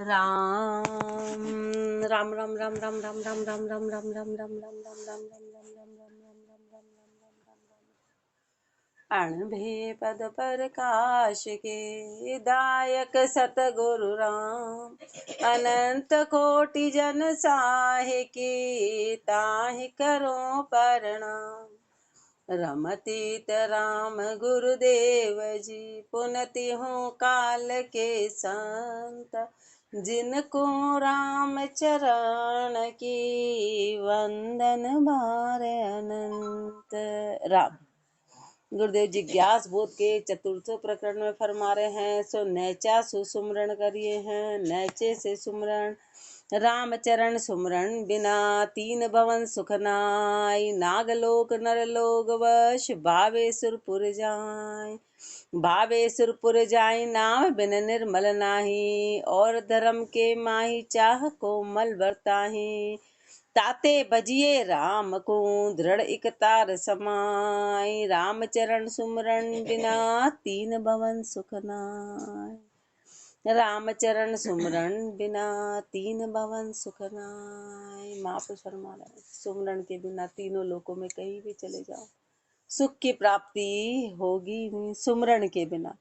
राम राम राम राम राम राम राम राम राम राम राम राम राम राम राम राम अणभे पद प्रकाश के दायक सतगुरु राम अनंत कोटि जन साहे की ताहि करो प्रणाम। रमतीत राम गुरुदेव जी पुनति हूँ काल के संत जिनको राम चरण की वंदन भार अनंत। राम गुरुदेव जी ज्ञास बोध के चतुर्थ प्रकरण में फरमा रहे हैं, सो नैचा सुसुमरण करिए हैं, नैचे से सुमरण राम चरण सुमरण बिना तीन भवन सुख नाय। नागलोक नरलोक वश भावे सुरपुर जाय, भावे सुरपुर जाय नाम बिन निर्मल नाही। और धर्म के माही चाह कोमल बरताही, ताते भजिए राम को दृढ़ इकतार समाय। राम चरण सुमरण बिना तीन भवन सुख नाय, राम चरण सुमरण बिना तीन भवन सुख नाय। महापुरुष फरमा रहे सुमरण के बिना तीनों लोकों में कहीं भी चले जाओ सुख की प्राप्ति होगी नहीं। सुमरण के बिना,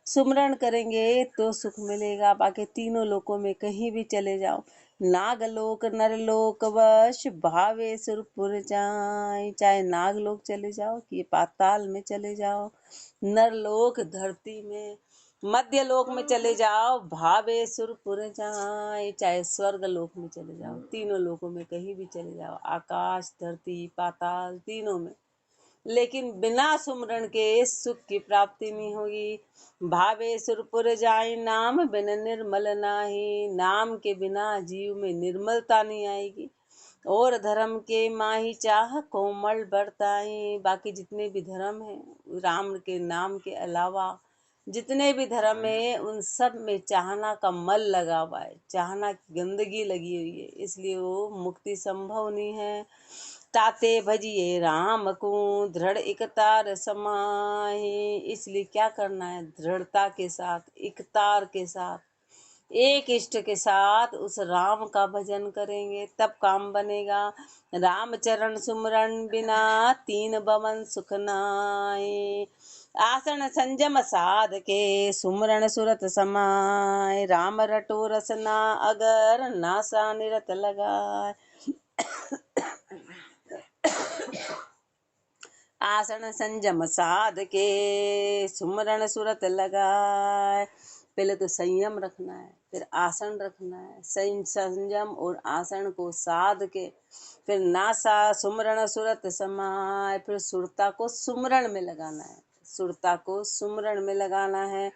सुमरण करेंगे तो सुख मिलेगा, बाकी तीनों लोकों में कहीं भी चले जाओ। नागलोक नरलोक वश भावे सुरपुर जाए, चाहे नागलोक चले जाओ कि पाताल में चले जाओ, नरलोक धरती में, मध्य लोक में चले जाओ, भावे सुरपुर जाए, चाहे स्वर्ग लोक में चले जाओ, तीनों लोकों में कहीं भी चले जाओ, आकाश धरती पाताल तीनों में, लेकिन बिना सुमरण के सुख की प्राप्ति नहीं होगी। भावे सुरपुर जाए नाम बिन निर्मल नाही, नाम के बिना जीव में निर्मलता नहीं आएगी। और धर्म के माही चाह कोमल बरताई, बाकी जितने भी धर्म हैं राम के नाम के अलावा जितने भी धर्म है उन सब में चाहना का मल लगा हुआ है, चाहना की गंदगी लगी हुई है, इसलिए वो मुक्ति संभव नहीं है। ताते भजिए राम को दृढ़ इकतार समाये, इसलिए क्या करना है, दृढ़ता के साथ इकतार के साथ एक इष्ट के साथ उस राम का भजन करेंगे तब काम बनेगा। राम चरण सुमरण बिना तीन भवन सुख नाय, आसन संजम साध के सुमरण सुरत समाय। राम रटो रसना अगर नासा निरत लगाए, आसन संजम साध के सुमरण सुरत लगाए। पहले तो संयम रखना है, फिर आसन रखना है, संयम और आसन को साध के फिर नासा सुमरण सुरत समाय, फिर सुरता को सुमरण में लगाना है, सुरता को सुमरण में लगाना है।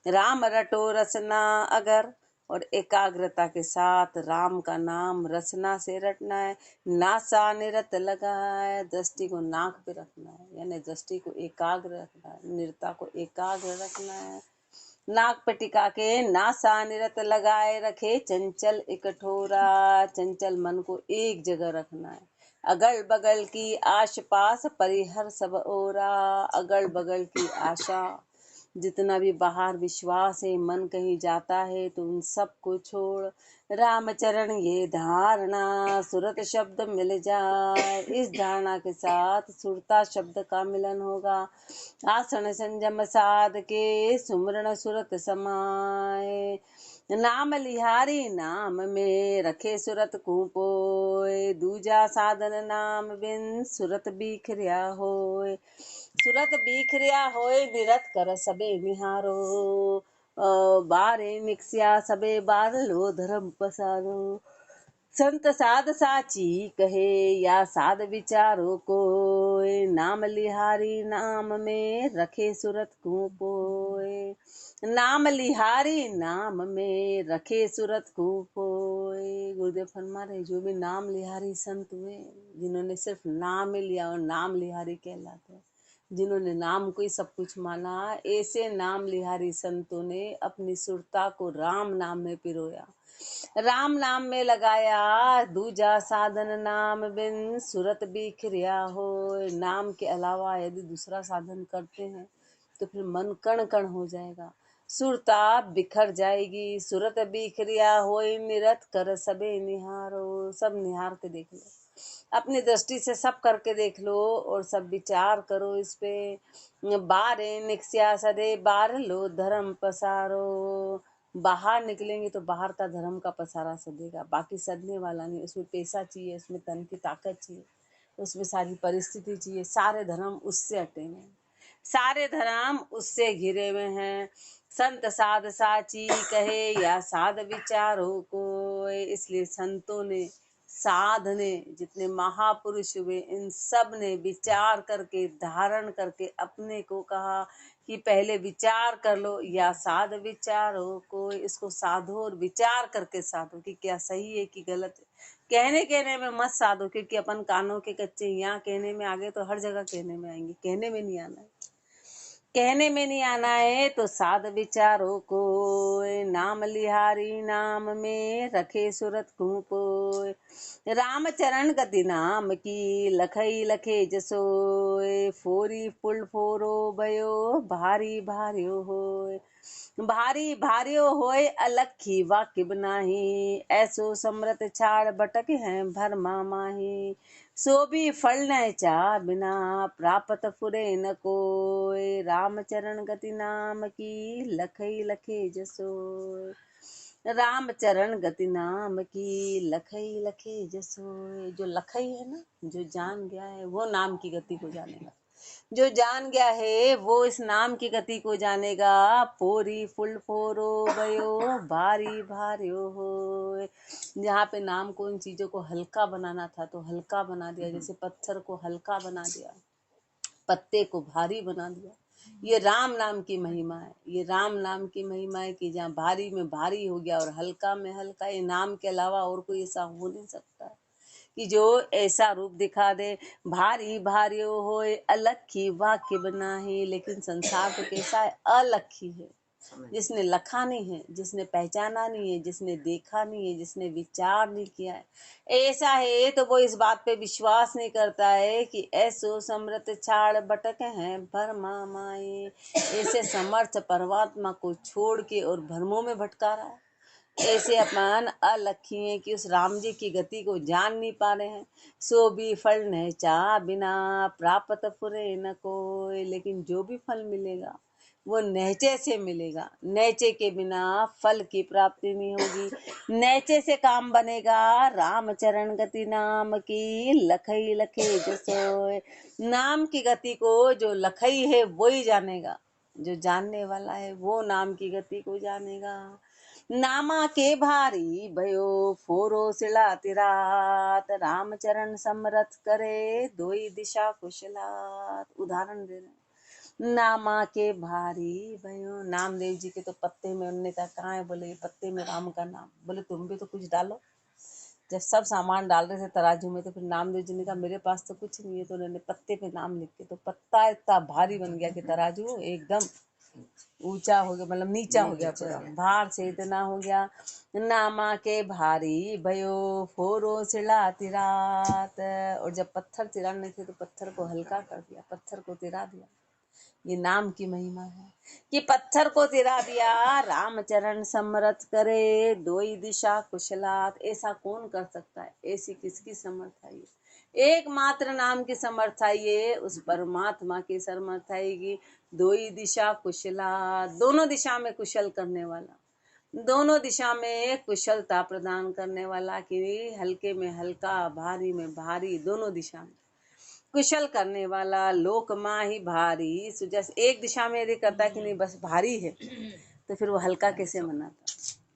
राम रटो रसना अगर, और एकाग्रता के साथ राम का नाम रसना से रटना है। नासा निरत लगाए, दृष्टि को नाक पे रखना है, यानी दृष्टि को एकाग्र रखना है, निरता को एकाग्र रखना है। नाक पे टिका के नासा निरत लगाए रखे, चंचल एक ठोरा, चंचल मन को एक जगह रखना है। अगल बगल की आश पास परिहर सब ओरा, अगल बगल की आशा जितना भी बाहर विश्वास है, मन कहीं जाता है तो उन सब को छोड़ रामचरण ये धारणा सुरत शब्द मिल जाए, इस धारणा के साथ सुरता शब्द का मिलन होगा। आसन संजम साध के सुमरण सुरत समाए, नाम लिहारी नाम में रखे सुरत कुपोय। दूजा साधन नाम बिन सुरत बिखरिया होय, सुरत बिखरिया होय निरत कर सबे निहारो। बारे निक्सिया सबे बार लो धर्म पसारो, संत साध साची कहे या साध विचारो को। नाम लिहारी नाम में रखे सुरत को पोए, नाम लिहारी नाम में रखे सूरत को पोए। गुरुदेव फरमा रहे जो भी नाम लिहारी संत हुए, जिन्होंने सिर्फ नाम ही लिया और नाम लिहारी कहलाते, जिन्होंने नाम को ही सब कुछ माना, ऐसे नाम लिहारी संतों ने अपनी सुरता को राम नाम में पिरोया, राम नाम में लगाया। दूजा साधन नाम बिन सुरत बिखरिया हो, नाम के अलावा यदि दूसरा साधन करते हैं तो फिर मन कण कण हो जाएगा, सुरता बिखर जाएगी, सूरत बिखरिया होए निरत कर सबे निहारो। सब निहार के देख लो, अपनी दृष्टि से सब करके देख लो और सब विचार करो इस पे। बारे निकसिया सदे बार लो धर्म पसारो। बाहर निकलेंगे तो बाहर का धर्म का पसारा सदेगा, बाकी सदने वाला नहीं। उसमें पैसा चाहिए, उसमें तन की ताकत चाहिए, उसमें सारी परिस्थिति चाहिए। सारे धर्म उससे अटे हुए हैं, सारे धर्म उससे घिरे हुए हैं। संत साध साची कहे या साध विचारो को। इसलिए संतों ने, साध ने, जितने महापुरुष हुए, इन सब ने विचार करके, धारण करके अपने को कहा कि पहले विचार कर लो या साध विचारो को। इसको साधो और विचार करके साधो कि क्या सही है कि गलत है। कहने में मत साधो, क्योंकि अपन कानों के कच्चे। यहाँ कहने में आगे तो हर जगह कहने में आएंगे, कहने में नहीं आना है। कहने में नहीं आना है तो साध विचारो को। नाम लिहारी नाम में रखे सुरत खूपोय। राम चरण गति नाम की लखई लखे जसोय। फोरी पुल फोरो भयो भारी भार्यो होय। भारी भार्यो होय अलखी वाकिब नाही। ऐसो समरत छाड़ बटक हैं भरमा माही। सो भी फल न चा बिना प्राप्त फुरे न कोय। राम चरण गति नाम की लखई लखे जसोय। राम चरण गति नाम की लखई लखे जसोय। जो लखई है ना, जो जान गया है वो नाम की गति को जानेगा। जो जान गया है वो इस नाम की गति को जानेगा। पोरी फुल फोरो भयो भारी भार्यो हो। जहाँ पे नाम को, इन चीजों को हल्का बनाना था तो हल्का बना दिया। जैसे पत्थर को हल्का बना दिया, पत्ते को भारी बना दिया। ये राम नाम की महिमा है। ये राम नाम की महिमा है कि जहाँ भारी में भारी हो गया और हल्का में हल्का। ये नाम के अलावा और कोई ऐसा हो नहीं सकता कि जो ऐसा रूप दिखा दे। भारी भार्यो होए अलखी वाक्य बना है। लेकिन संसार तो कैसा है, अलखी है। जिसने लखा नहीं है, जिसने पहचाना नहीं है, जिसने देखा नहीं है, जिसने विचार नहीं किया है, ऐसा है तो वो इस बात पे विश्वास नहीं करता है कि ऐसो समर्थ छाड़ भटक हैं भरमा माए। ऐसे समर्थ परमात्मा को छोड़ के और भ्रमों में भटका रहा है। ऐसे अपन अलखी हैं कि उस राम जी की गति को जान नहीं पा रहे हैं। सो भी फल न चा बिना प्राप्त फुरे न कोय। लेकिन जो भी फल मिलेगा वो नहचे से मिलेगा। नहचे के बिना फल की प्राप्ति नहीं होगी। नहचे से काम बनेगा। राम चरण गति नाम की लखई लखे जसोय। नाम की गति को जो लखई है वो ही जानेगा। जो जानने वाला है वो नाम की गति को जानेगा। नामा के भारी भयो फोरो सिला तिरात। राम चरण समरथ करे दोई दिशा कुशलात। उदाहरण दे रहे हैं। नामा के भारी भयो, नामदेव जी के तो पत्ते में, उन्होंने कहा कहाँ है, बोले पत्ते में राम का नाम। बोले तुम भी तो कुछ डालो। जब सब सामान डाल रहे थे तराजू में तो फिर नामदेव जी ने कहा मेरे पास तो कुछ नहीं है। तो उन्होंने पत्ते पे नाम लिख के, तो पत्ता इतना भारी बन गया कि तराजू एकदम ऊंचा हो गया, मतलब नीचा हो गया पूरा, भार से इतना हो गया। नामा के भारी भयो फोरो सिला तिरात। और जब पत्थर तिराने थे तो पत्थर को हल्का कर दिया, पत्थर को तिरा दिया। ये नाम की महिमा है कि पत्थर को तिरा दिया। राम चरण समरथ करे दोई दिशा कुशलात। ऐसा कौन कर सकता है, ऐसी किसकी समर्थ है? एकमात्र नाम की समर्थ है ये, उस परमात्मा की समर्थ आएगी। दोई दिशा कुशलात, दोनों दिशा में कुशल करने वाला, दोनों दिशा में कुशलता प्रदान करने वाला। कि हल्के में हल्का, भारी में भारी, दोनों दिशा में कुशल करने वाला। लोक माही भारी सुजस। एक दिशा में यदि करता कि नहीं बस भारी है तो फिर वो हल्का कैसे मनाता?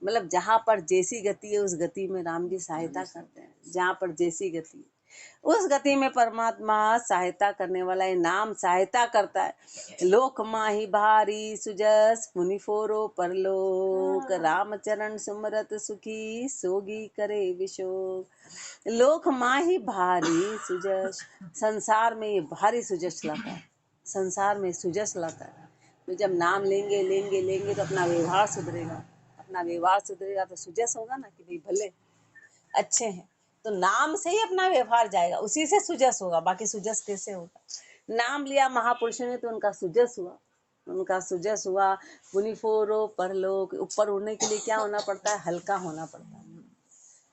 मतलब जहां पर जैसी गति है उस गति में राम जी सहायता करते हैं। जहां पर जैसी गति है उस गति में परमात्मा सहायता करने वाला है। नाम सहायता करता है। लोक माही भारी सुजस मुनि फोरो परलोक। राम चरण सुमरत सुखी सोगी करे विशोक। लोक माही भारी सुजस, संसार में ये भारी सुजस लाता है। संसार में सुजस लाता है। तो जब नाम लेंगे लेंगे लेंगे तो अपना व्यवहार सुधरेगा। अपना व्यवहार सुधरेगा तो सुजस होगा ना कि भाई भले अच्छे हैं। तो नाम से ही अपना व्यवहार जाएगा, उसी से सुजस होगा। बाकी सुजस कैसे होगा? नाम लिया महापुरुषों ने तो उनका सुजस हुआ, उनका सुजस हुआ। पुनि फोरो परलोक, ऊपर उड़ने के लिए क्या होना पड़ता है? हल्का होना पड़ता है।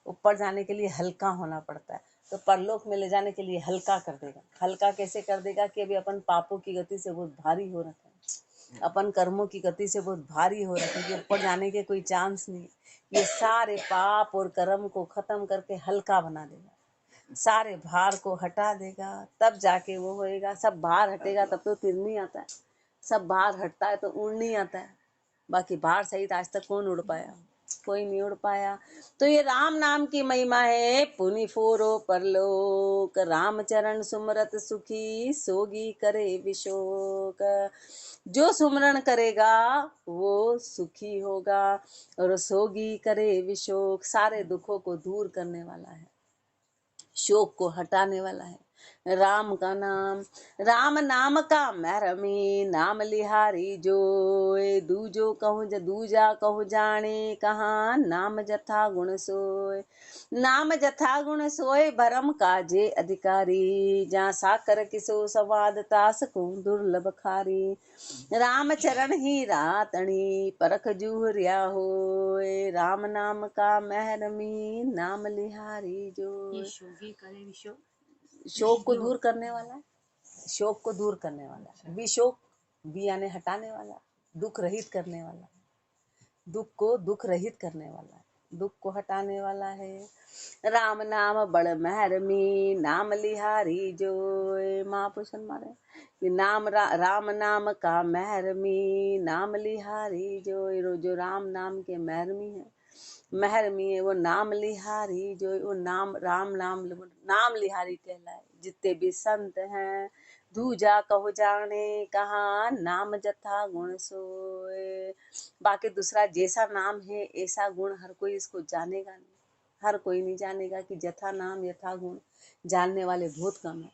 ऊपर जाने के लिए हल्का होना पड़ता है, तो परलोक में ले जाने के लिए हल्का कर देगा। हल्का कैसे कर देगा कि अभी अपन पापों की गति से बहुत भारी हो रखे हैं, अपन कर्मों की गति से बहुत भारी हो रखे हैं कि ऊपर जाने के कोई चांस नहीं। ये सारे पाप और कर्म को खत्म करके हल्का बना देगा, सारे भार को हटा देगा, तब जाके वो होएगा। सब भार हटेगा तब तो तीर नहीं आता है, सब भार हटता है तो उड़ नहीं आता है। बाकी भार सहित आज तक कौन उड़ पाया? कोई नहीं उड़ पाया। तो ये राम नाम की महिमा है। पुनि फोरो परलोक, राम चरण सुमरत सुखी, सोगी करे विशोक। जो सुमरण करेगा वो सुखी होगा, और सोगी करे विशोक, सारे दुखों को दूर करने वाला है, शोक को हटाने वाला है। राम का नाम, राम नाम का मैरमी, नाम लिहारी जोय। दूजो कहूँ दूजा कहूँ जाने, कहाँ नाम जथा गुण सोय। नाम जथा गुण सोय, भरम काजे अधिकारी, जहाँ साकर किसो संवाद, तास को दुर्लभ खारी। राम चरण ही रातणी, परख जूहरिया होय। राम नाम का महरमी, नाम लिहारी जो। शोक को दूर करने वाला है, शोक को दूर करने वाला है। विशोक, बी यानी हटाने वाला, दुख रहित करने वाला, दुख को दुख रहित करने वाला है, दुख को हटाने वाला है। राम नाम बड़ महरमी, नाम लिहारी जोय। महापुरुषन मारे कि नाम राम नाम का महरमी, नाम लिहारी जोय। जो राम नाम के महरमी है, महरमी है, वो नाम लिहारी जो, वो नाम राम नाम लिहारी कहलाए। जितने भी संत हैं, दूजा कहो जाने, कहाँ नाम जथा गुण सोए। बाकी दूसरा जैसा नाम है ऐसा गुण हर कोई इसको जानेगा नहीं, हर कोई नहीं जानेगा कि जथा नाम यथा गुण, जानने वाले बहुत कम है।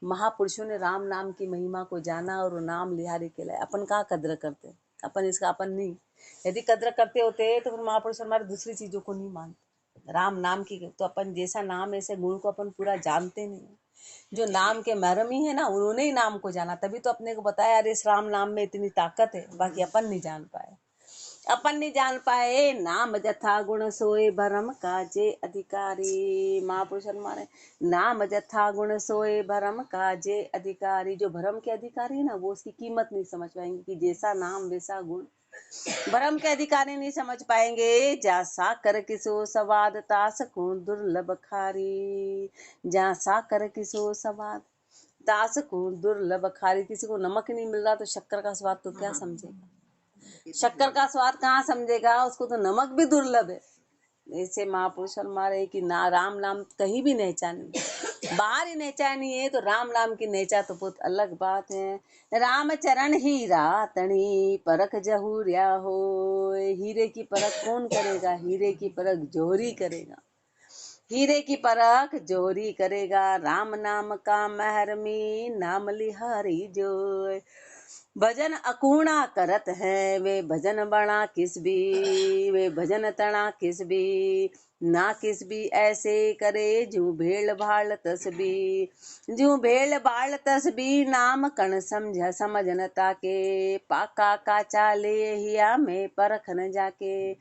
महापुरुषों ने राम नाम की महिमा को जाना और वो नाम लिहारी कहलाए। अपन कहाँ कद्र करते, अपन इसका अपन नहीं। यदि कद्र करते होते तो फिर महापुरुष हमारे दूसरी चीजों को नहीं मानते। राम नाम की तो अपन जैसा नाम ऐसे गुण को अपन पूरा जानते नहीं। जो नाम के मरमी है ना, उन्होंने ही नाम को जाना, तभी तो अपने को बताया अरे इस राम नाम में इतनी ताकत है। बाकी अपन नहीं जान पाए, अपन नहीं जान पाए। नाम जथा गुण सोए, भरम काजे अधिकारी। महापुरुष हमारे नाम जथा गुण सोए, भरम काजे अधिकारी। जो भरम के अधिकारी है ना, वो उसकी कीमत नहीं समझ पाएंगे कि जैसा नाम वैसा गुण। भरम के अधिकारी नहीं समझ पाएंगे। जा साकर किसो सवाद, तास को दुर्लभ खारी। जा साकर किसो सवाद, तास को दुर्लभ खारी। किसी को नमक नहीं मिल रहा तो शक्कर का स्वाद तो क्या समझेगा, शक्कर का स्वाद कहाँ समझेगा, उसको तो नमक भी दुर्लभ है। ऐसे महापुरुष हमारे कि ना राम नाम कहीं भी नहचानी, बाहर ही नहचानी है तो राम नाम की नहचा तो बहुत अलग बात है। राम चरण ही रातणी, परख जहूरिया हो। हीरे की परख कौन करेगा? हीरे की परख जोहरी करेगा, हीरे की परख जोहरी करेगा। राम नाम का महरमी, नाम लिहारी जोय। भजन अकूणा करत है, वे भजन बना किस भी, वे भजन तना किस भी। ना किस भी ऐसे करे, जू भेड़ भाड़ तस्बी, जू भेड़ भाड़ तस्बी। नाम कण समझ समझन ताके, पाका काचा ले हिया में परखन जाके।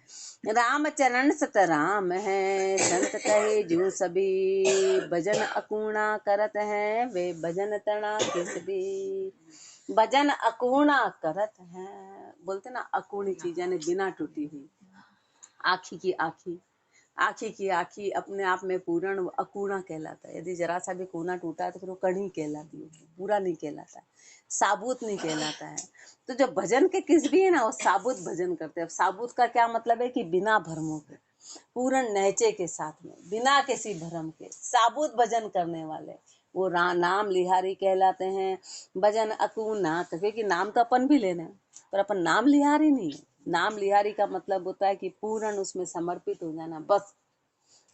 राम चरण सत राम है, संत कहे जू सभी। भजन अकूणा करत है, वे भजन तना किस भी। भजन अकूणा करत हैं, बोलते ना अकूणी चीज यानी बिना टूटी हुई। आखी की आखी, आखी की आखी अपने आप में पूर्ण अकूणा कहलाता है। यदि जरा सा भी कोना टूटा है तो फिर वो कड़ी कहलाती है, पूरा नहीं कहलाता, साबुत नहीं कहलाता है। तो जो भजन के किस भी है ना, वो साबुत भजन करते हैं। अब साबुत का क्या मतलब है कि बिना भरमों के, पूर्ण नहचे के साथ में, बिना किसी भरम के साबुत भजन करने वाले वो नाम लिहारी कहलाते हैं। भजन अकूना, क्योंकि नाम तो अपन भी लेने पर अपन नाम लिहारी नहीं है। नाम लिहारी का मतलब होता है कि पूर्ण उसमें समर्पित हो जाना, बस।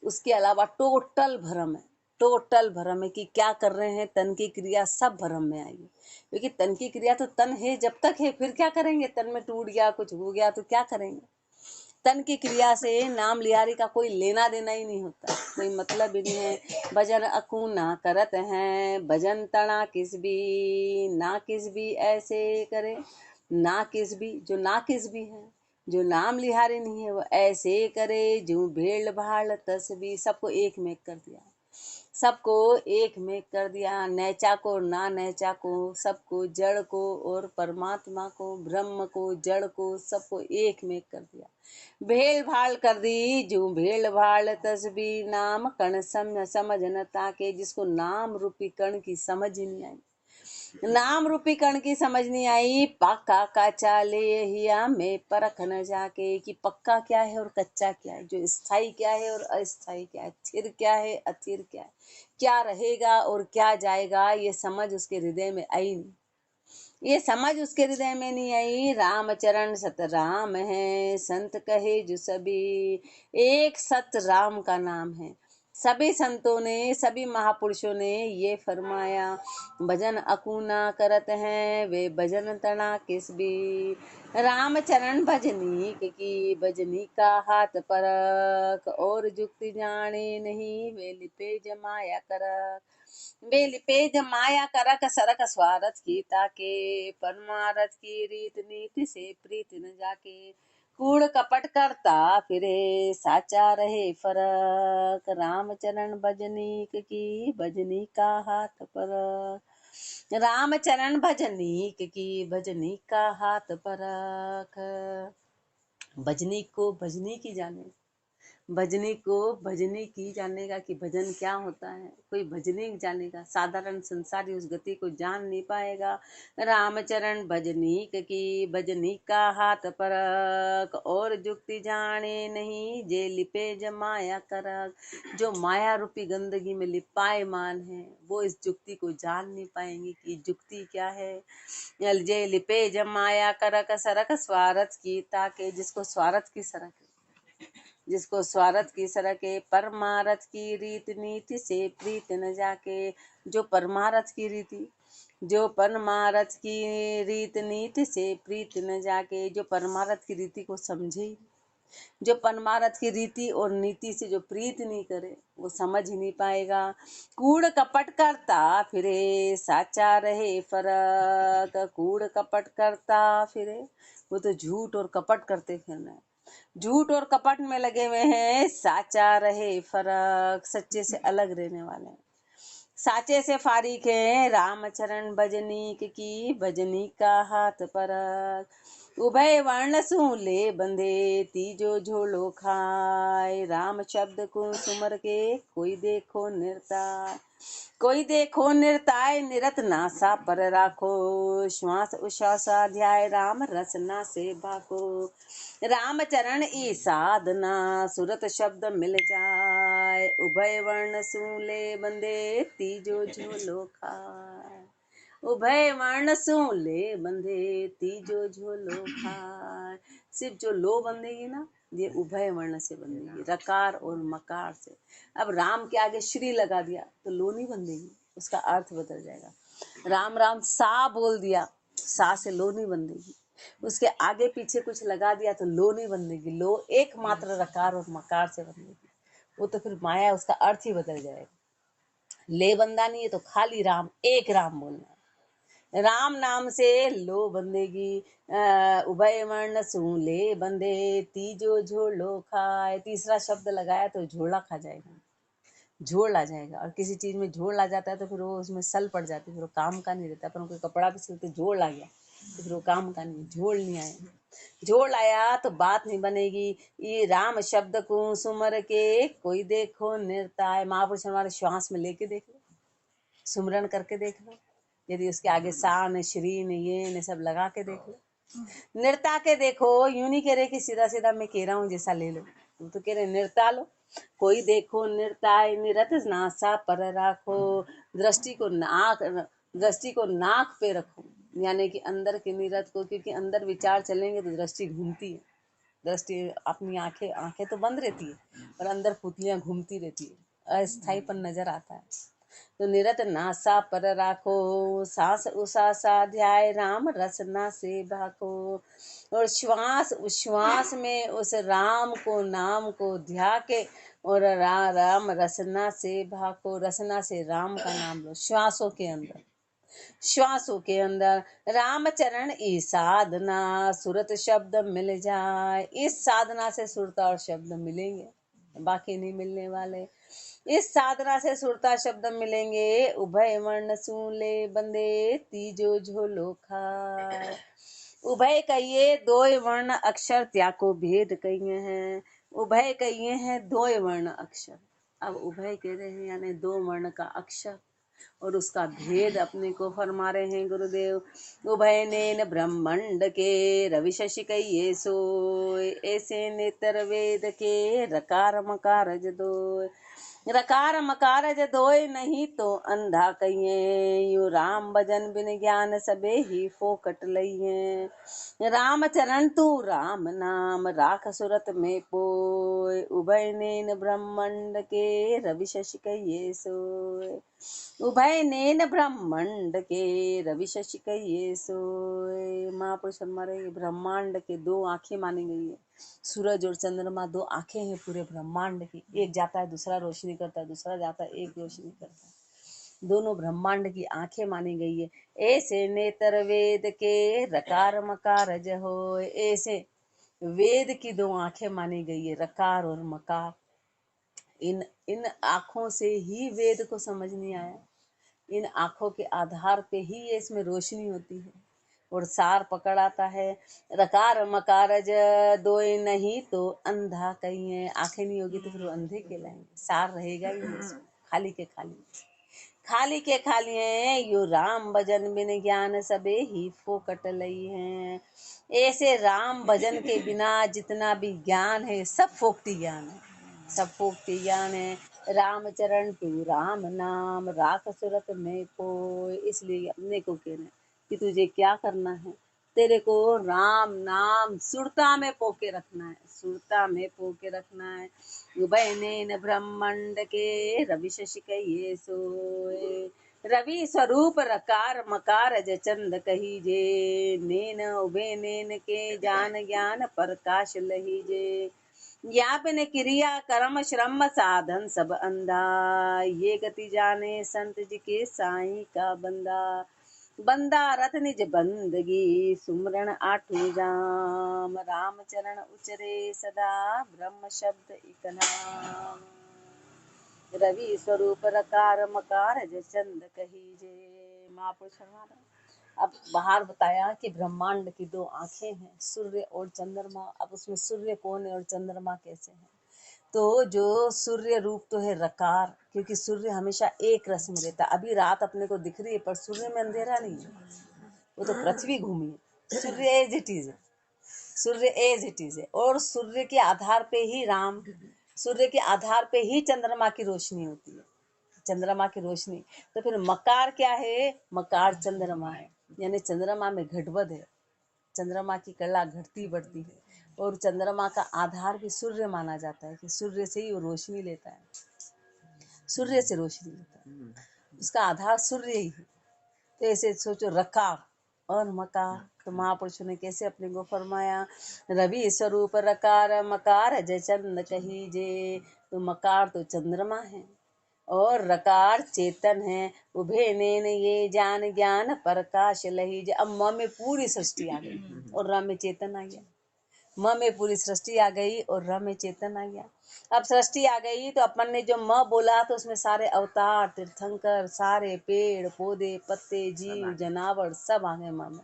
उसके अलावा टोटल भरम है, टोटल भरम है कि क्या कर रहे हैं, तन की क्रिया सब भरम में आएगी। क्योंकि तन की क्रिया तो तन है जब तक है, फिर क्या करेंगे? तन में टूट गया, कुछ हो गया तो क्या करेंगे? तन की क्रिया से नाम लिहारी का कोई लेना देना ही नहीं होता, कोई मतलब ही नहीं है। भजन अकूना करत हैं, भजन तना किस भी, ना किस भी ऐसे करे। जो नाकिस भी है, जो नाम लिहारे नहीं है, वो ऐसे करे जो भेड़ भाड़ तस्बी। सबको एक में कर दिया, सबको एक में कर दिया, नैचा को और ना नैचा को, सबको जड़ को और परमात्मा को, ब्रह्म को जड़ को सबको एक में कर दिया। भेड़ भाड़ कर दी जो भेड़ भाड़ तस्बी, नाम कण समझ न ताके। जिसको नाम रूपी कण की समझ ही नहीं आई, नाम रूपी कण की समझ नहीं आई, पक्का काचा ले हिया में परख न जाके। कि पक्का क्या है और कच्चा क्या है, जो स्थाई क्या है और अस्थाई क्या है, स्थिर क्या है अथिर क्या है, क्या रहेगा और क्या जाएगा, ये समझ उसके हृदय में आई नहीं, ये समझ उसके हृदय में नहीं आई। रामचरण सत राम है, संत कहे जो सभी, एक सत राम का नाम है। सभी संतों ने, सभी महापुरुषों ने ये फरमाया, भजन अकूना करत हैं वे भजन तना किस भी। रामचरण भजनी की भजनी का हाथ परख, और जुक्ति जाने नहीं वे लिपे जमाया करक। वे लिपे जमाया करक सरक स्वारथ की ताके, परमारथ की रीत नीति से प्रीत न जाके। कूड़ कपट करता फिरे साचा रहे फरक, रामचरण भजनीक की भजनी का हाथ परख। रामचरण भजनीक की भजनी का हाथ परख। भजनी को भजनी की जाने, भजनी को भजनी की जानेगा कि भजन क्या होता है। कोई भजनी जानेगा, साधारण संसारी उस गति को जान नहीं पाएगा। रामचरण भजनी की भजनी का हाथ परख, और जुक्ति जाने नहीं जे लिपे जमाया करक। जो माया रूपी गंदगी में लिपायमान है, वो इस जुक्ति को जान नहीं पाएंगे कि जुक्ति क्या है। जे लिपे जमाया करक सरक स्वार्थ की ताके। जिसको स्वार्थ की सरक, जिसको स्वार्थ की सरक है, परमारथ की रीत नीति से प्रीत न जाके। जो परमारथ की रीति, जो परमारथ की रीत नीति से प्रीत न जाके, जो परमारथ की रीति को समझे, जो परमारथ की रीति और नीति से जो प्रीत नहीं करे, वो समझ ही नहीं पाएगा। कूड़ कपट करता फिरे साचा रहे फरक। कूड़ कपट करता फिरे, वो तो झूठ और कपट करते फिरना है, झूठ और कपट में लगे हुए हैं। साचा रहे फरक, सच्चे से अलग रहने वाले हैं, साचे से फारिक है। रामचरण भजनीक की भजनी का हाथ परक। उभय वर्ण सु ले बंधे तीजो झोलो खाए। राम शब्द को सुमर के कोई देखो निर्ताय, कोई देखो निर्ताय निरत नासा पर राखो। श्वास उश्वासा ध्याय राम रसना से भाको। रामचरण ई साधना सुरत शब्द मिल जाए। उभय वर्ण सूले बंदे तीजो झोलो खाए। उभय वर्ण सूले बंदे तीजो झोलो खाए। सिर्फ जो लो बंदेगी ना, ये उभय वर्ण से बंदेगी, रकार और मकार से। अब राम के आगे श्री लगा दिया तो लो नहीं बंदेगी, उसका अर्थ बदल जाएगा। राम राम सा बोल दिया, सा से लो नहीं बंदेगी। उसके आगे पीछे कुछ लगा दिया तो लो नहीं बंदेगी, लो एकमात्र रकार और मकार से बंदेगी। वो तो फिर माया, उसका अर्थ ही बदल जाएगा। ले बंदा नहीं है तो खाली राम, एक राम बोलना, राम नाम से लो बंदेगी। उभय वर्ण सू ले बंदे तीजो झोलो खाए। तीसरा शब्द लगाया तो झोला खा जाएगा, झोल आ जाएगा। और किसी चीज में झोल आ जाता है तो फिर वो उसमें सल पड़ जाती है, फिर वो काम का नहीं रहता। अपन कोई कपड़ा भी सिलते झोल आ गया तो फिर वो काम का नहीं, झोल नहीं आया, झोल आया तो बात नहीं बनेगी। ये राम शब्द को सुमर के कोई देखो निर्ताय। महापुरुष हमारे श्वास में लेके देख लो, सुमरन करके देख लो, यदि उसके आगे सा ने श्री ने ये ने सब लगा के देख लो, निर्ता के देखो। यूं नहीं कह रहे कि सीधा सीधा मैं कह रहा हूँ जैसा ले लो, तुम तो कह रहे निर्ता लो। कोई देखो निर्ताय निरत नासा पर राखो। दृष्टि को नाक, दृष्टि को नाक पे रखो, यानी कि अंदर के निरत को, क्योंकि अंदर विचार चलेंगे तो दृष्टि घूमती है। दृष्टि अपनी आंखें, आंखें तो बंद रहती है पर अंदर पुतलियां घूमती रहती है, अस्थाईपन नजर आता है। तो निरत नासा पर राखो, सांस उसासा ध्याय राम रसना से भाको। और श्वास उश्वास में उस राम को, नाम को ध्या के, और राम रसना से भाको। रसना से राम का नाम लो श्वासों के अंदर, श्वासों के अंदर रामचरण ई साधना, सुरत शब्द मिल जाए। इस साधना से सुरता और शब्द मिलेंगे, बाकी नहीं मिलने वाले। इस साधना से सुरता शब्द मिलेंगे। उभय वर्ण सूले बंदे तीजो झोलो खाए। उभय कहिए दो वर्ण अक्षर, त्याको भेद कहिए हैं। उभय कहिए हैं दो वर्ण अक्षर। अब उभय कह रहे हैं यानी दो वर्ण का अक्षर, और उसका भेद अपने को फरमा रहे हैं गुरुदेव। उभय नैन ब्रह्मांड के रवि शशि कहिए सोय, ऐसे नेत्र वेद के रकार मकार दो। रकार मकार दोय नहीं तो अंधा कहिए, यू राम भजन बिन ज्ञान सबे ही फोकट लइए। राम चरण तू राम नाम, राख सुरत में पोय। उभय नैन ब्रह्मांड के रवि शशि कहिए सोय। उभय नैन ब्रह्मांड के रवि शशि कहिए सोय। महापुरुष हमारे ब्रह्मांड के दो आंखें मानी गई है। सूरज और चंद्रमा दो आंखें हैं पूरे ब्रह्मांड की। एक जाता है दूसरा रोशनी करता है, दूसरा जाता है एक रोशनी करता है। दोनों ब्रह्मांड की आंखें मानी गई है। ऐसे नेत्र वेद के रकार मकार जहो। ऐसे वेद की दो आंखें मानी गई है, रकार और मकार। इन इन आंखों से ही वेद को समझ नहीं आया। इन आंखों के आधार पे ही ये इसमें रोशनी होती है और सार पकड़ आता है। रकार मकारज दो नहीं तो अंधा कहिए। आंखें नहीं होगी तो फिर वो अंधे कहलाएंगे, सार रहेगा ही नहीं इसमें, खाली के खाली। खाली के खाली हैं यो राम भजन बिन ज्ञान सबे ही फोकट लई हैं। ऐसे राम भजन के बिना जितना भी ज्ञान है सब फोकटी ज्ञान है, सब फोकटी ज्ञान है। रामचरण तू राम नाम, राख सुरत में कोय। इसलिए अपने को कहना कि तुझे क्या करना है, तेरे को राम नाम सुरता में पोके रखना है, सुरता में पोके रखना है। उभय नैन ब्रह्मांड के रवि शशि कहिए सोय। रवि स्वरूप रकार मकार चंद कही जे, नैन उभे नैन के जान ज्ञान प्रकाश लही जे। या बिन क्रिया कर्म श्रम साधन सब अंधा, ये गति जाने संत जी के साईं का बंदा। बंदा रत निज बंदगी, सुमरण आठू जाम। राम चरण उचरे सदा, ब्रह्म शब्द एक नाम। रवि स्वरूप रकार मकार चंद कही जे। महापुरुष हमारा अब बाहर बताया कि ब्रह्मांड की दो आंखें हैं, सूर्य और चंद्रमा। अब उसमें सूर्य कौन है और चंद्रमा कैसे है? तो जो सूर्य रूप तो है रकार, क्योंकि सूर्य हमेशा एक रस में रहता है। अभी रात अपने को दिख रही है पर सूर्य में अंधेरा नहीं है, वो तो पृथ्वी घूमी है। सूर्य एज इट इज है, सूर्य एज इट इज है। और सूर्य के आधार पे ही राम, सूर्य के आधार पे ही चंद्रमा की रोशनी होती है, चंद्रमा की रोशनी। तो फिर मकार क्या है? मकार चंद्रमा है, यानी चंद्रमा में घटबद है, चंद्रमा की कला घटती बढ़ती है। और चंद्रमा का आधार भी सूर्य माना जाता है कि सूर्य से ही वो रोशनी लेता है, सूर्य से रोशनी लेता है, उसका आधार सूर्य ही है। तो ऐसे सोचो रकार और मकार, तो महापुरुषों ने कैसे अपने को फरमाया, रवि स्वरूप रकार मकार जय चंद कही जे। तो मकार तो चंद्रमा है और रकार चेतन है। उभे नैन ये जान ज्ञान प्रकाश लही जे। अब म में पूरी सृष्टि आ गई और र में चेतन आ गया, म में पूरी सृष्टि आ गई और र में चेतन आ गया। अब सृष्टि आ गई तो अपन ने जो म बोला तो उसमें सारे अवतार तीर्थंकर, सारे पेड़ पौधे पत्ते जीव जनावर सब आ गए म में।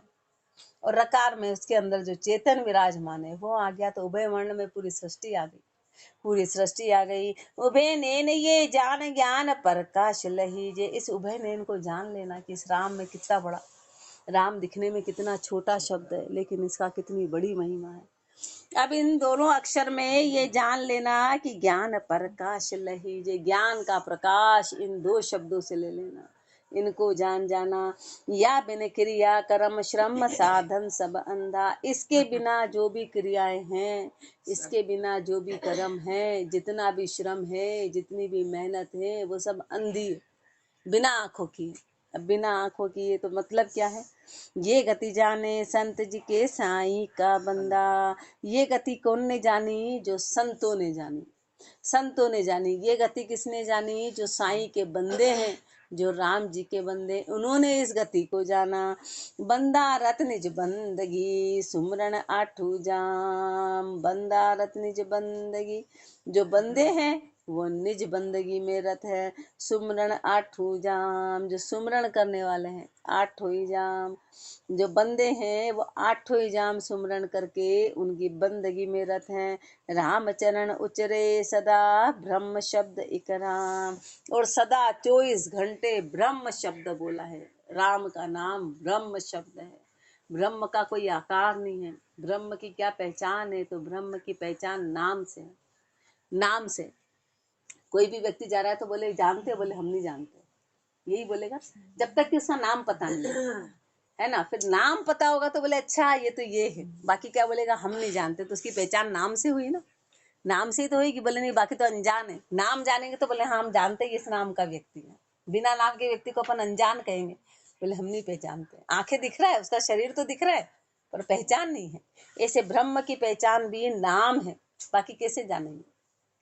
और रकार में उसके अंदर जो चेतन विराजमान है वो आ गया। तो उभय वर्ण में पूरी सृष्टि आ गई, पूरी सृष्टि आ गई। उभय नैन ये जान ज्ञान प्रकाश लही जे। इस उभय नैन को जान लेना कि इस राम में कितना बड़ा, राम दिखने में कितना छोटा शब्द है लेकिन इसका कितनी बड़ी महिमा है। अब इन दोनों अक्षर में ये जान लेना कि ज्ञान प्रकाश लही जे, ज्ञान का प्रकाश इन दो शब्दों से ले लेना, इनको जान जाना। या बिन क्रिया कर्म श्रम साधन सब अंधा। इसके बिना जो भी क्रियाएं हैं, इसके बिना जो भी कर्म है, जितना भी श्रम है, जितनी भी मेहनत है, वो सब अंधी, बिना आंखों की। अब बिना आंखों की ये तो मतलब क्या है? ये गति जाने संत जी के साईं का बंदा। ये गति कौन ने जानी? जो संतों ने जानी, संतों ने जानी। ये गति किसने जानी? जो साईं के बंदे हैं जो राम जी के बंदे उन्होंने इस गति को जाना। बंदा रत निज बंदगी सुमरन आठू जाम। बंदा रत निज बंदगी, जो बंदे हैं वो निज बंदगी में रत है। सुमरन आठू जाम, जो सुमरण करने वाले हैं आठों ही जाम। जो बंदे हैं वो आठों ही जाम सुमरण करके उनकी बंदगी में रत हैं। राम चरण उचरे सदा ब्रह्म शब्द इकराम। और सदा 24 घंटे ब्रह्म शब्द बोला है। राम का नाम ब्रह्म शब्द है। ब्रह्म का कोई आकार नहीं है। ब्रह्म की क्या पहचान है? तो ब्रह्म की पहचान नाम से है। नाम से कोई भी व्यक्ति जा रहा है तो बोले जानते? बोले हम नहीं जानते, यही बोलेगा जब तक कि उसका नाम पता नहीं है ना। फिर नाम पता होगा तो बोले अच्छा ये तो ये है, बाकी क्या बोलेगा हम नहीं जानते। तो उसकी पहचान नाम से हुई ना, नाम से ही तो होगी। बोले नहीं बाकी तो अनजान है। नाम जानेंगे तो बोले हाँ हम जानते हैं इस नाम का व्यक्ति है। बिना नाम के व्यक्ति को अपन अनजान कहेंगे, बोले हम नहीं पहचानते। आंखें दिख रहा है, उसका शरीर तो दिख रहा है पर पहचान नहीं है। ऐसे ब्रह्म की पहचान भी नाम है, बाकी कैसे जानेंगे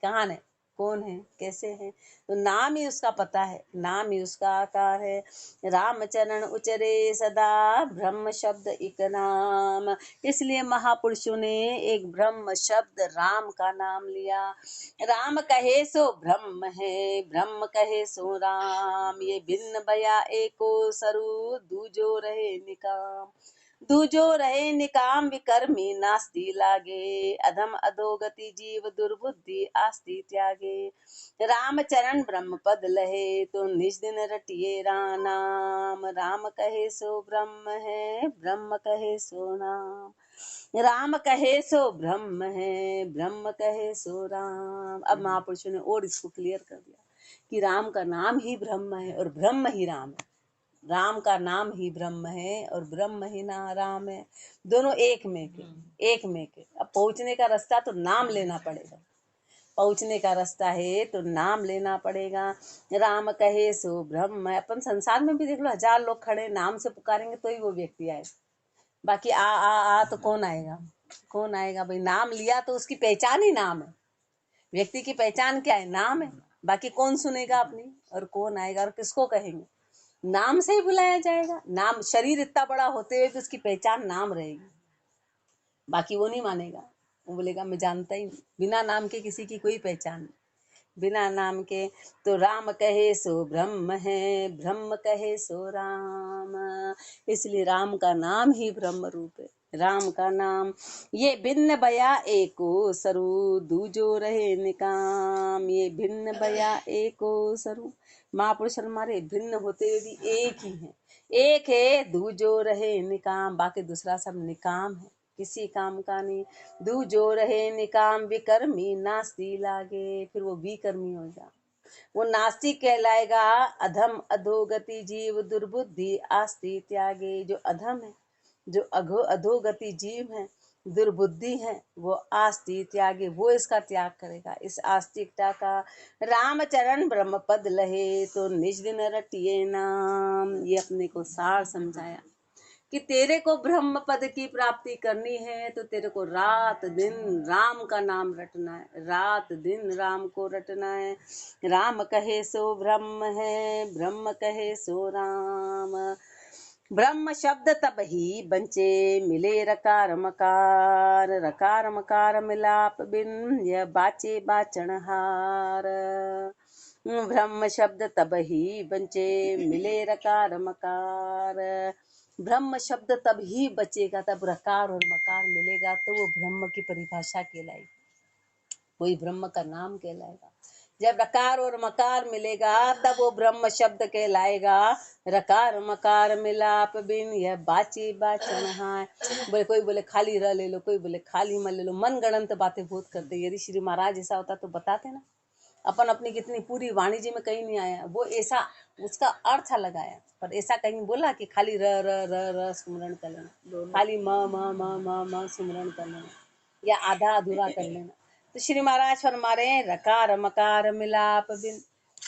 कहाँ है, कौन है, कैसे है। तो नाम ही उसका पता है, नाम ही उसका आकार है। रामचरण उचरे सदा ब्रह्म शब्द एक नाम। इसलिए महापुरुषों ने एक ब्रह्म शब्द राम का नाम लिया। राम कहे सो ब्रह्म है, ब्रह्म कहे सो राम। ये भिन्न भया एको सरु दूजो रहे निकाम। दूजो रहे निकाम विकर्मी नास्ति लागे। अधम अधोगति जीव दुर्बुद्धि आस्ति त्यागे। राम चरण ब्रह्म पद लहे तो निज दिन रटिए राम। राम कहे सो ब्रह्म है, ब्रह्म कहे सो नाम। राम कहे सो ब्रह्म है, ब्रह्म कहे सो राम। अब महापुरुषों ने और इसको क्लियर कर दिया कि राम का नाम ही ब्रह्म है और ब्रह्म ही राम है। राम का नाम ही ब्रह्म है और ब्रह्म ही ना राम है। दोनों एक में के, एक में के। अब पहुंचने का रास्ता तो नाम लेना पड़ेगा, पहुंचने का रास्ता है तो नाम लेना पड़ेगा। राम कहे सो ब्रह्म है। अपन संसार में भी देख लो 1000 लोग खड़े, नाम से पुकारेंगे तो ही वो व्यक्ति आए, बाकी आ तो कौन आएगा, कौन आएगा भाई। नाम लिया तो उसकी पहचान ही नाम है। व्यक्ति की पहचान क्या है? नाम है। बाकी कौन सुनेगा अपनी, और कौन आएगा और किसको कहेंगे? नाम से ही बुलाया जाएगा। नाम, शरीर इतना बड़ा होते हुए भी उसकी पहचान नाम रहेगी, बाकी वो नहीं मानेगा। वो बोलेगा मैं जानता ही नहीं। बिना नाम के किसी की कोई पहचान नहीं, बिना नाम के। तो राम कहे सो ब्रह्म है, ब्रह्म कहे सो राम। इसलिए राम का नाम ही ब्रह्म रूप है। राम का नाम ये भिन्न भया एको सरु दूजो रहे निकाम। ये भिन्न भया एको सरु, महापुरुष हमारे भिन्न होते हुए भी एक ही है। एक है दूजो रहे निकाम, बाकी दूसरा सब निकाम है, किसी काम का नहीं। दूजो रहे निकाम विकर्मी नास्ति लागे। फिर वो विकर्मी हो जा, वो नास्तिक कहलाएगा। अधम अधोगति जीव दुर्बुद्धि आस्ति त्यागे। जो अधम है, जो अधोगति जीव है, दुर्बुद्धि है, वो आस्ति त्यागे, वो इसका त्याग करेगा, इस आस्तिकता का। रामचरण ब्रह्म पद लहे तो निज दिन रटिए नाम। ये अपने को सार समझाया कि तेरे को ब्रह्म पद की प्राप्ति करनी है तो तेरे को रात दिन राम का नाम रटना है, रात दिन राम को रटना है। राम कहे सो ब्रह्म है, ब्रह्म कहे सो राम। ब्रह्म शब्द तब ही बंचे मिले रकार मकार। रकार मकार मिलाप बिन यह बाचे बाचन हार। ब्रह्म शब्द तब ही बंचे मिले रकार मकार। ब्रह्म शब्द तब ही बचेगा, तब रकार और मकार मिलेगा तो वो ब्रह्म की परिभाषा कहलाएगी, वही ब्रह्म का नाम कहलाएगा। जब रकार और मकार मिलेगा तब वो ब्रह्म शब्द कहलाएगा। रकार मकार मिलाप बिन यह बाची बाचन हाय। बोले कोई बोले खाली र ले लो, कोई बोले खाली म ले लो, मन गणंत बातें बहुत करते। यदि श्री महाराज ऐसा होता तो बताते ना। अपन अपनी कितनी पूरी वाणिज्य में कहीं नहीं आया, वो ऐसा उसका अर्थ लगाया, पर ऐसा कहीं बोला कि खाली र र र र सुमरण कर लेना, खाली म सुमरण कर लेना, या आधा अधूरा कर लेना। तो श्री महाराज फरमा रहे हैं रकार मकार मिलाप बिन,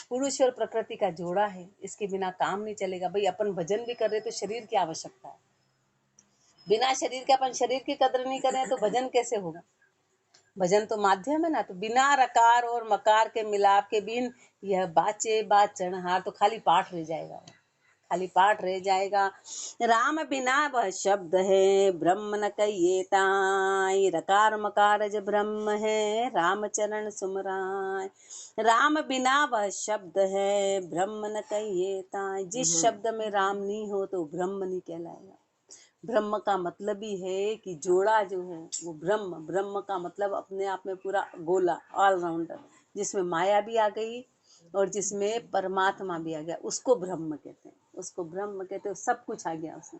पुरुष और प्रकृति का जोड़ा है, इसके बिना काम नहीं चलेगा। भाई अपन भजन भी कर रहे तो शरीर की आवश्यकता है, बिना शरीर के अपन शरीर की कदर नहीं करें तो भजन कैसे होगा। भजन तो माध्यम है ना, तो बिना रकार और मकार के मिलाप के बिन यह बाचे बाचन हार, तो खाली पाठ रह जाएगा, खाली पाठ रह जाएगा। राम बिना वह शब्द है ब्रह्म न कहिए ताई, रकार मकार ज ब्रह्म है राम चरण सुमराय। राम बिना वह शब्द है ब्रह्म न कहिए ताई, जिस शब्द में राम नहीं हो तो ब्रह्म नहीं कहलाएगा। ब्रह्म का मतलब ही है कि जोड़ा जो है वो ब्रह्म, ब्रह्म का मतलब अपने आप में पूरा गोला, ऑलराउंडर, जिसमें माया भी आ गई और जिसमें परमात्मा भी आ गया, उसको ब्रह्म कहते हैं, उसको ब्रह्म कहते हैं, सब कुछ आ गया उसमें,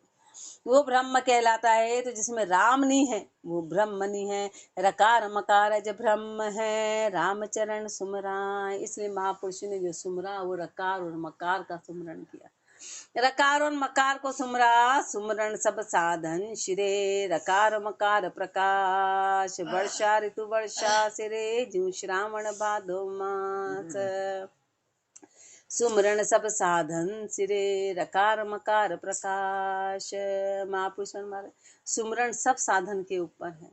वो ब्रह्म कहलाता है। तो जिसमें राम नहीं है वो ब्रह्म नहीं है। रकार मकार जब ब्रह्म है राम चरण सुमराय, इसलिए महापुरुष ने जो सुमरा वो रकार और मकार का सुमरण किया। रकार और मकार को सुमरा, सुमरण सब साधन शिरे, रकार मकार प्रकाश, वर्षा ऋतु वर्षा सिरे, जू श्रावण भादो मास। सुमरण सब साधन सिरे, रकार मकार प्रकाश। महापुरुष हमारे सुमरण सब साधन के ऊपर है।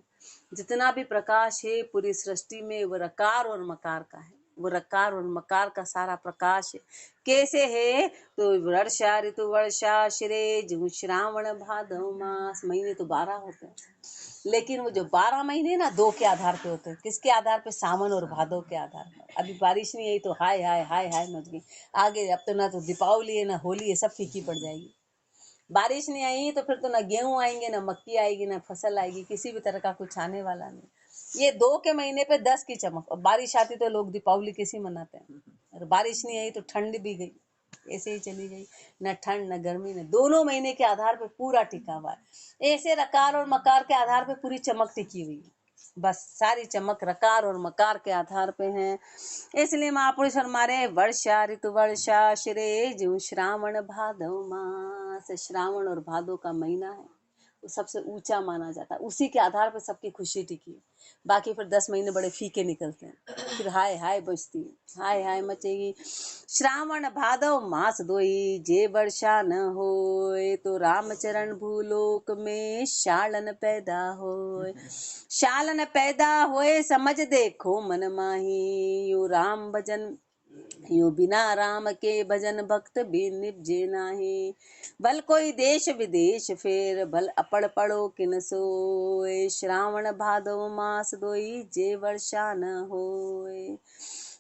जितना भी प्रकाश है पूरी सृष्टि में वो रकार और मकार का है, वो रकार और मकार का सारा प्रकाश है। कैसे है तो वर्षा ऋतु वर्षा शिरे, जू श्रावण भादो मास। महीने तो 12 होते हैं, लेकिन वो जो 12 महीने ना दो के आधार पे होते हैं। किसके आधार पे? सावन और भादो के आधार पर। अभी बारिश नहीं आई तो हाय हाय हाय हाय मच गई। आगे अब तो ना तो दीपावली है ना होली है, सब फीकी पड़ जाएगी। बारिश नहीं आई तो फिर तो ना गेहूं आएंगे ना मक्की आएगी ना फसल आएगी, किसी भी तरह का कुछ आने वाला नहीं। ये 2 के महीने पे 10 की चमक, और बारिश आती तो लोग दीपावली कैसी मनाते हैं। और बारिश नहीं आई तो ठंड भी गई, ऐसे ही चली गई, न ठंड न गर्मी, न दोनों महीने के आधार पे पूरा टिका हुआ है। ऐसे रकार और मकार के आधार पे पूरी चमक टिकी हुई है। बस सारी चमक रकार और मकार के आधार पे है। इसलिए महापुरुष हमारे वर्षा ऋतु वर्षा शिरे, जो श्रावण भादो मास। श्रावण और भादो का महीना है, वो सबसे ऊंचा माना जाता है, उसी के आधार पर सबकी खुशी टिकी है। बाकी फिर 10 महीने बड़े फीके निकलते हैं, फिर हाय हाय बजती, हाय हाय मचेगी। श्रावण भादव मास दोई, जे वर्षा न होए, तो रामचरण भूलोक में शालन पैदा होए। शालन पैदा होए समझ देखो मन माही, यो राम भजन यूं बिना राम के भजन भक्त भी निपजे नाही। भल कोई देश विदेश फेर, भल अपड़ पड़ो किन सोए, श्रावण भादो मास दोई, जे वर्षा न होए।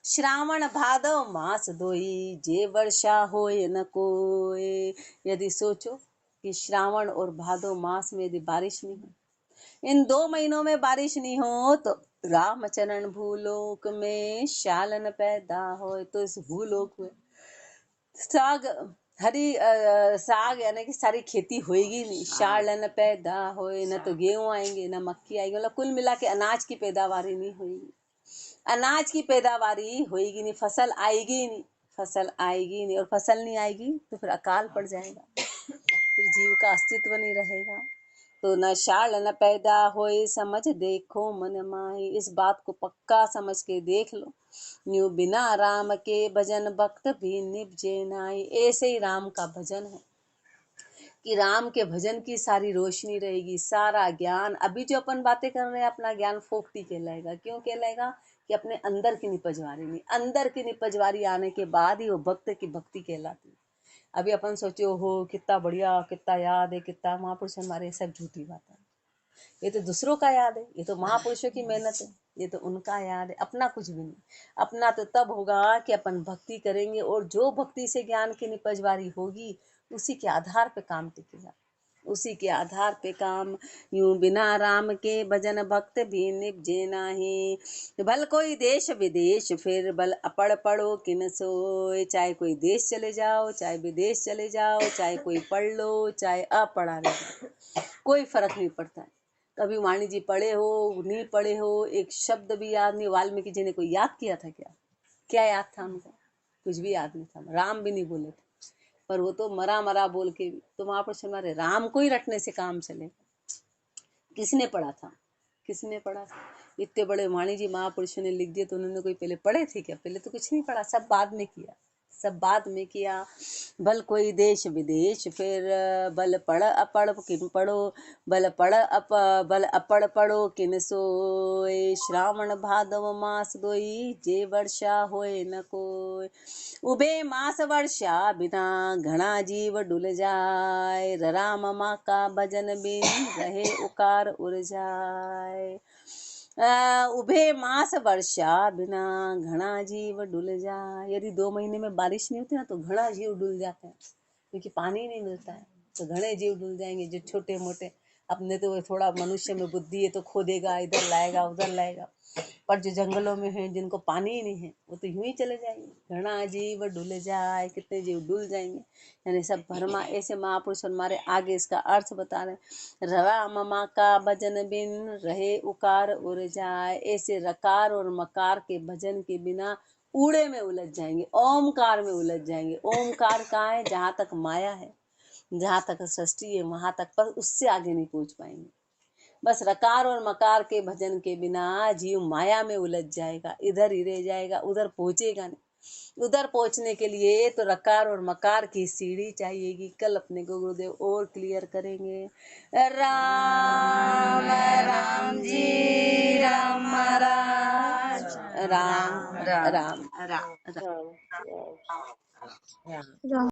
श्रावण भादव मास दोई, जे वर्षा होए न कोय। यदि सोचो कि श्रावण और भादो मास में यदि बारिश नहीं हो, इन 2 महीनों में बारिश नहीं हो, तो रामचरण भूलोक में शालन पैदा हो, तो इस भूलोक में साग हरी साग यानी कि सारी खेती होएगी नहीं। शालन पैदा होए, न तो गेहूं आएंगे न मक्की आएगी, मतलब कुल मिला के अनाज की पैदावारी नहीं होएगी। अनाज की पैदावारी होएगी नहीं, फसल आएगी नहीं, फसल आएगी नहीं, और फसल नहीं आएगी तो फिर अकाल पड़ जाएगा, फिर जीव का अस्तित्व नहीं रहेगा। तो न शाल न पैदा होए समझ देखो मन माही। इस बात को पक्का समझ के देख लो, न्यू बिना राम के भजन भक्त भी निपजे नाई। ऐसे ही राम का भजन है कि राम के भजन की सारी रोशनी रहेगी, सारा ज्ञान। अभी जो अपन बातें कर रहे हैं अपना ज्ञान फोकटी कहलाएगा। क्यों कहलाएगा? कि अपने अंदर की निपजवारी नहीं, अंदर की निपजवारी आने के बाद ही वो भक्त की भक्ति कहलाती। अभी अपन सोचे हो कितना बढ़िया, कितना याद है, कितना महापुरुष हमारे, सब झूठी बात है। ये तो दूसरों का याद है, ये तो महापुरुषों की मेहनत है, ये तो उनका याद है, अपना कुछ भी नहीं। अपना तो तब होगा कि अपन भक्ति करेंगे, और जो भक्ति से ज्ञान की निपजवारी होगी उसी के आधार पे काम टिकेगा, उसी के आधार पे काम। यूं बिना राम के भजन भक्त भी निपजे नाही। भल कोई देश विदेश फिर, भल अपड़ पड़ो किन सोए। चाहे कोई देश चले जाओ, चाहे विदेश चले जाओ, चाहे कोई पढ़ लो, चाहे अपढ़ा रह जाओ, कोई फर्क नहीं पड़ता है। कभी वाणी जी पढ़े हो नहीं पढ़े हो, एक शब्द भी याद नहीं। वाल्मीकि जी ने कोई याद किया था क्या? क्या याद था उनको? कुछ भी याद नहीं था। राम भी नहीं बोले थे, पर वो तो मरा मरा बोल के भी। तो महापुरुष हमारे राम को ही रटने से काम चले। किसने पढ़ा था? किसने पढ़ा था? इतने बड़े वाणी जी महापुरुषों ने लिख दिए, तो उन्होंने कोई पहले पढ़े थे क्या? पहले तो कुछ नहीं पढ़ा, सब बाद में किया, सब बाद में किया। भल कोई देश विदेश फिर, बल पढ़ अपढ़ किन पढ़ो, बल अपढ़ पढ़ो किन सोय, श्रावण भादव मास दोई, जे वर्षा होए न कोय। उभे मास वर्षा बिना, घना जीव डुल जाय, राम माँ का भजन बिन, रहे उकार उर जाय। उभे मास वर्षा बिना, घना जीव डुल जाए। यदि 2 महीने में बारिश नहीं होती ना तो घना जीव डुल जाते हैं, क्योंकि पानी नहीं मिलता है, तो घने जीव डुल जाएंगे। जो छोटे मोटे, अपने तो थोड़ा मनुष्य में बुद्धि है तो खोदेगा, इधर लाएगा उधर लाएगा, पर जो जंगलों में है जिनको पानी ही नहीं है वो तो यूं ही चले जाएंगे। घना जीव डुल जाए, कितने जीव डुल जाएंगे, यानी सब भरमा। ऐसे महापुरुष हमारे आगे इसका अर्थ बता रहे। रवा ममा का भजन बिन, रहे उकार उड़ जाए। ऐसे रकार और मकार के भजन के बिना ऊड़े में उलझ जाएंगे, ओमकार में उलझ जाएंगे। ओमकार कहाँ है? जहां तक माया है, जहां तक सृष्टि है वहां तक, पर उससे आगे नहीं पहुंच पाएंगे। बस रकार और मकार के भजन के बिना जीव माया में उलझ जाएगा, इधर ही रह जाएगा, उधर पहुंचेगा नहीं। उधर पहुंचने के लिए तो रकार और मकार की सीढ़ी चाहिएगी। कल अपने को गुरुदेव और क्लियर करेंगे। राम राम जी राम महाराज, राम राम राम, राम। राम